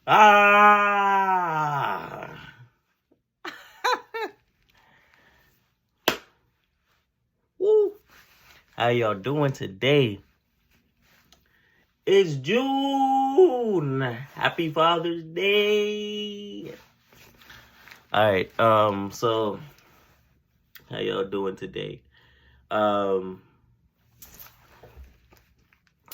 Ah! Woo! How y'all doing today? It's June. Happy Father's Day. All right. So how y'all doing today? Um,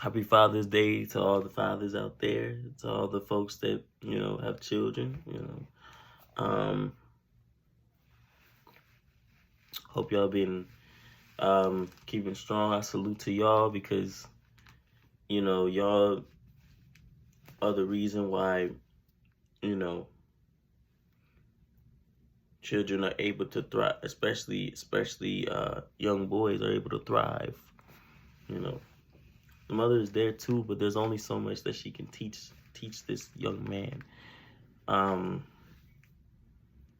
Happy Father's Day to all the fathers out there, to all the folks that have children. Hope y'all been keeping strong. I salute to y'all because y'all are the reason why you know children are able to thrive, especially young boys are able to thrive. You know, the mother is there too, but there's only so much that she can teach this young man. Um,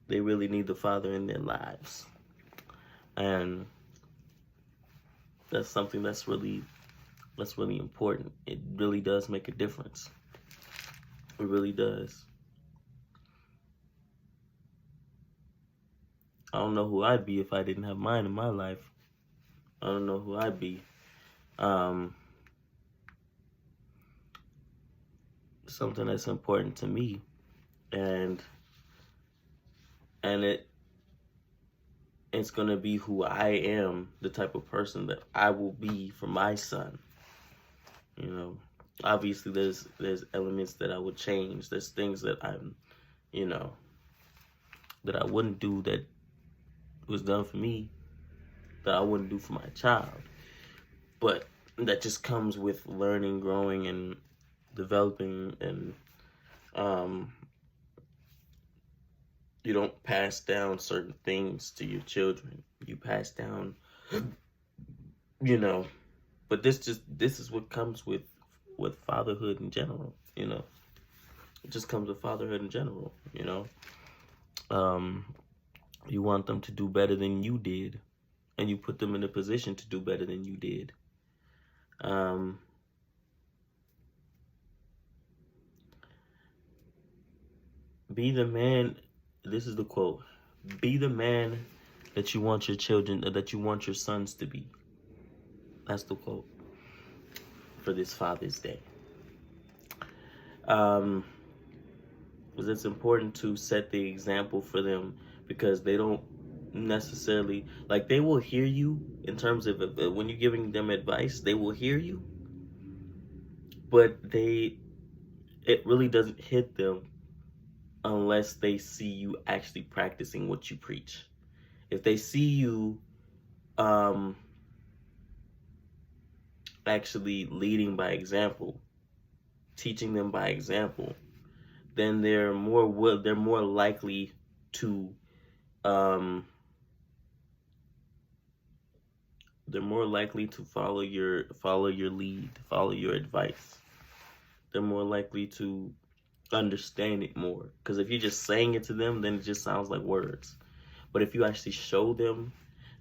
they really need the father in their lives, and that's something that's really important. It really does make a difference. It really does. I don't know who I'd be if I didn't have mine in my life. I don't know who I'd be. Um, Something that's important to me, and it's gonna be who I am, the type of person that I will be for my son. You know, obviously there's elements that I would change. There's things that you know, that I wouldn't do that was done for me that I wouldn't do for my child. But that just comes with learning, growing, and developing, and um, you don't pass down certain things to your children. You pass down, you know. But this is what comes with fatherhood in general. It just comes with fatherhood in general. Um, you want them to do better than you did, and you put them in a position to do better than you did. Um, be the man. This is the quote. Be the man that you want your children, that you want your sons to be. That's the quote for this Father's Day. Because it's important to set the example for them, because they don't necessarily, like, they will hear you in terms of when you're giving them advice, they will hear you, but it really doesn't hit them unless they see you actually practicing what you preach. If they see you actually leading by example, teaching them by example, then they're more likely to follow your lead, follow your advice. They're more likely to understand it more, because if you're just saying it to them, then it just sounds like words. But if you actually show them,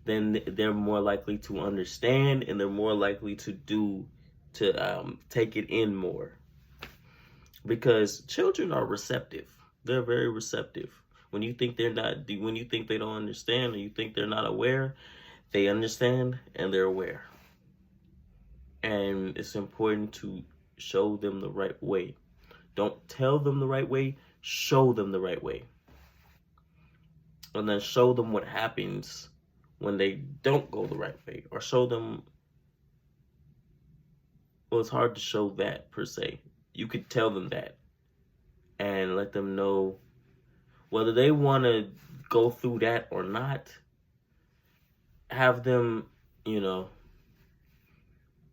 then they're more likely to understand, and they're more likely to take it in more, because children are receptive. They're very receptive. When you think when you think they don't understand, or you think they're not aware, they understand and they're aware. And it's important to show them the right way. Don't tell them the right way, show them the right way. And then show them what happens when they don't go the right way. Or show them, well, it's hard to show that per se. You could tell them that and let them know whether they want to go through that or not. Have them,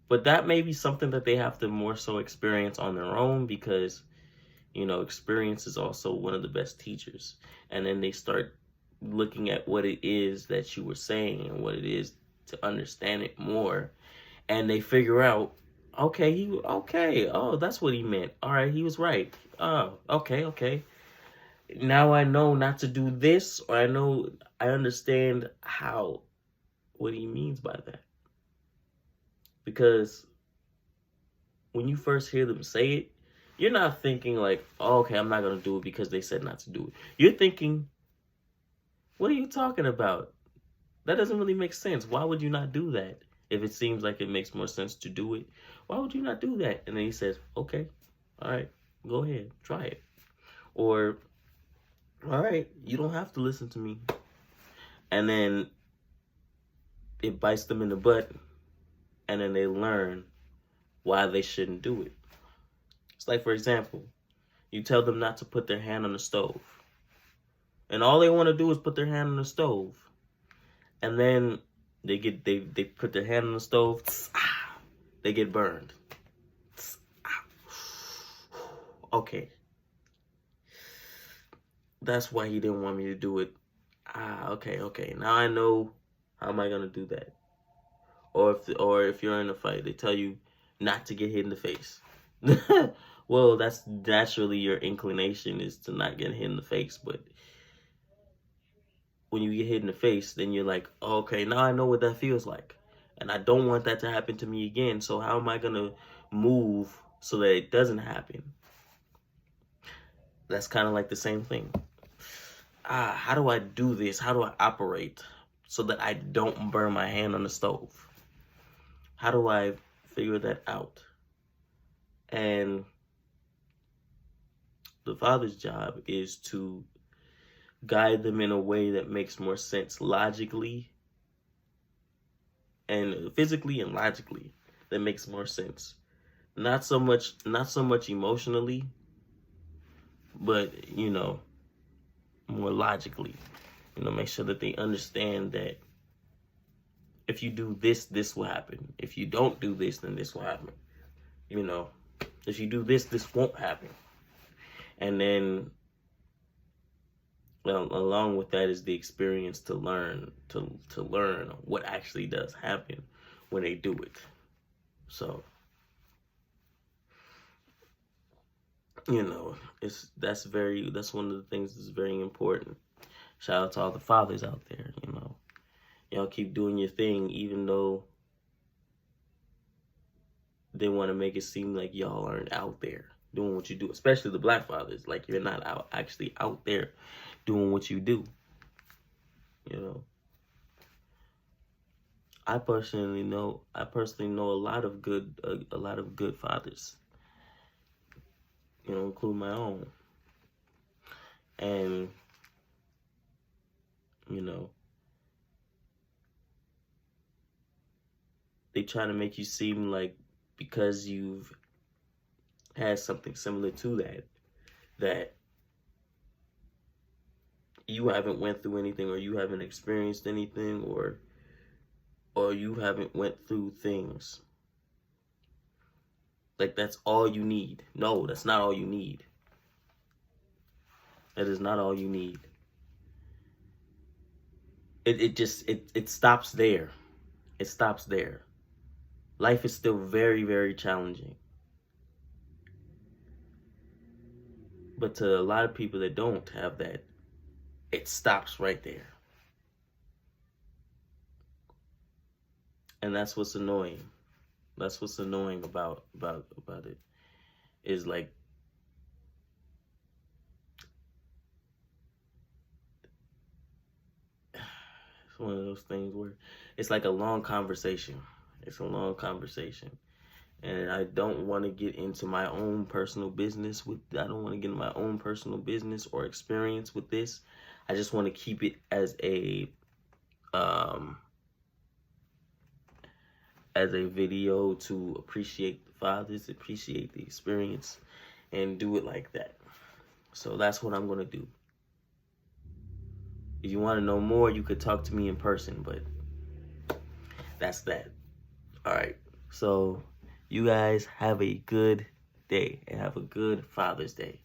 but that may be something that they have to more so experience on their own, because experience is also one of the best teachers. And then they start looking at what it is that you were saying and what it is to understand it more, and they figure out, okay, oh, that's what he meant. All right, he was right. Oh, okay. Now I know not to do this, or I understand what he means by that. Because when you first hear them say it, You're not thinking like, oh, okay, I'm not gonna do it because they said not to do it. You're thinking, what are you talking about? That doesn't really make sense. Why would you not do that? If it seems like it makes more sense to do it, why would you not do that? And then he says, okay, all right, go ahead, try it. Or, all right, you don't have to listen to me. And then it bites them in the butt, and then they learn why they shouldn't do it. It's like, for example, you tell them not to put their hand on the stove. And all they want to do is put their hand on the stove. And then they put their hand on the stove, they get burned. Okay. That's why he didn't want me to do it. Okay. Now I know, how am I gonna do that? Or if you're in a fight, they tell you not to get hit in the face. Well, that's naturally your inclination is to not get hit in the face, but when you get hit in the face, then you're like, oh, okay, now I know what that feels like. And I don't want that to happen to me again. So how am I going to move so that it doesn't happen? That's kind of like the same thing. How do I do this? How do I operate so that I don't burn my hand on the stove? How do I figure that out? And the father's job is to guide them in a way that makes more sense logically and physically and logically, that makes more sense. Not so much emotionally, but more logically. Make sure that they understand that if you do this, this will happen. If you don't do this, then this will happen. If you do this, this won't happen. And then along with that is the experience to learn what actually does happen when they do it. So, that's one of the things that's very important. Shout out to all the fathers out there. Y'all keep doing your thing, even though they want to make it seem like y'all aren't out there doing what you do, especially the black fathers. Like, you're not actually out there doing what you do. I personally know a lot of good fathers, including my own. And they try to make you seem like because you've had something similar to that you haven't went through anything, or you haven't experienced anything, or you haven't went through things. Like, that's all you need. No, that's not all you need. That is not all you need. It stops there. It stops there. Life is still very, very challenging. But to a lot of people that don't have that, it stops right there. And that's what's annoying. That's what's annoying about it. Is like, it's one of those things where it's like a long conversation. It's a long conversation. And I don't want to get into my own personal business or experience with this. I just want to keep it as a video to appreciate the fathers, appreciate the experience, and do it like that. So that's what I'm going to do. If you want to know more, you could talk to me in person, but that's that. All right. So you guys have a good day and have a good Father's Day.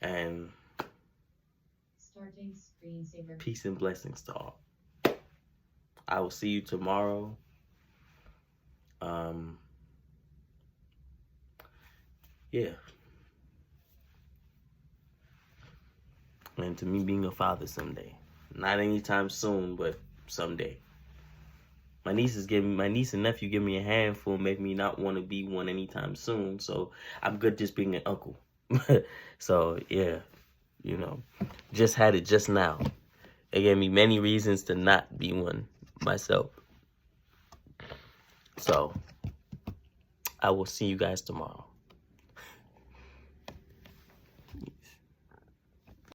And starting screensaver. Peace and blessings to all. I will see you tomorrow. Yeah. And to me, being a father someday. Not anytime soon, but someday. My niece and nephew give me a handful, make me not want to be one anytime soon. So I'm good just being an uncle. So yeah, you know, just had it just now. It gave me many reasons to not be one myself. So I will see you guys tomorrow.